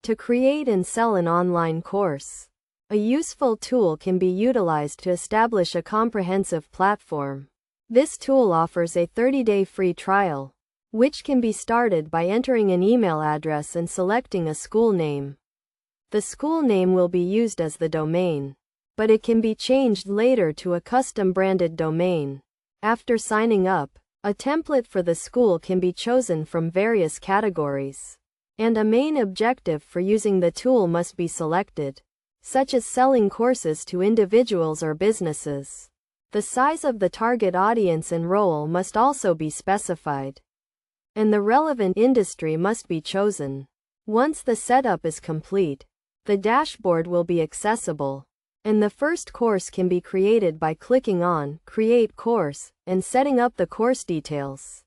To create and sell an online course. A useful tool can be utilized to establish a comprehensive platform. This tool offers a 30-day free trial, which can be started by entering an email address and selecting a school name. The school name will be used as the domain, but it can be changed later to a custom branded domain. After signing up, a template for the school can be chosen from various categories, and a main objective for using the tool must be selected, such as selling courses to individuals or businesses. The size of the target audience and role must also be specified, and the relevant industry must be chosen. Once the setup is complete, the dashboard will be accessible, and the first course can be created by clicking on Create Course and setting up the course details,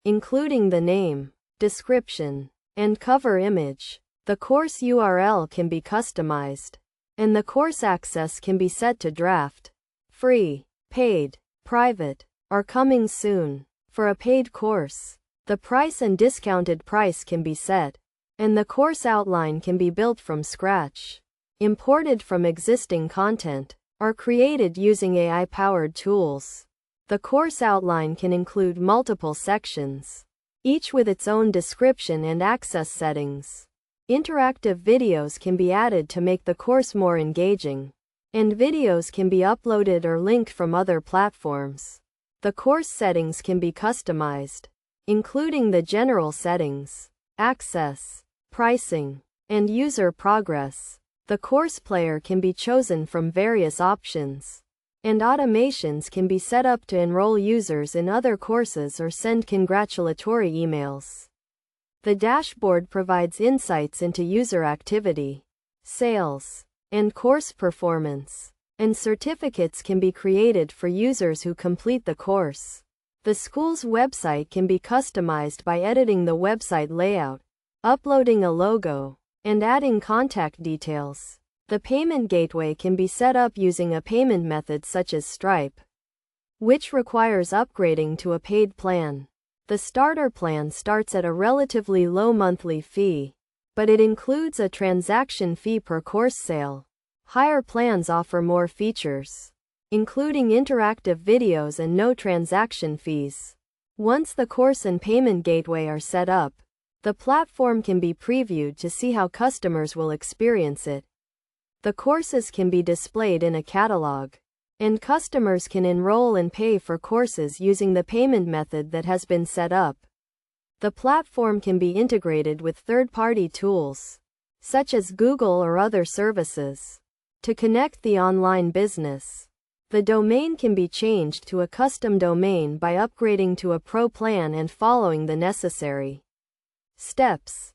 including the name, description, and cover image. The course URL can be customized, and the course access can be set to draft, free, paid, private, or coming soon. For a paid course, the price and discounted price can be set, and the course outline can be built from scratch, imported from existing content, or created using AI-powered tools. The course outline can include multiple sections, each with its own description and access settings. Interactive videos can be added to make the course more engaging, and videos can be uploaded or linked from other platforms. The course settings can be customized, including the general settings, access, pricing, and user progress. The course player can be chosen from various options, and automations can be set up to enroll users in other courses or send congratulatory emails. The dashboard provides insights into user activity, sales, and course performance, and certificates can be created for users who complete the course. The school's website can be customized by editing the website layout, uploading a logo, and adding contact details. The payment gateway can be set up using a payment method such as Stripe, which requires upgrading to a paid plan. The starter plan starts at a relatively low monthly fee, but it includes a transaction fee per course sale. Higher plans offer more features, including interactive videos and no transaction fees. Once the course and payment gateway are set up, the platform can be previewed to see how customers will experience it. The courses can be displayed in a catalog, and customers can enroll and pay for courses using the payment method that has been set up. The platform can be integrated with third-party tools, such as Google or other services, to connect the online business. The domain can be changed to a custom domain by upgrading to a pro plan and following the necessary steps.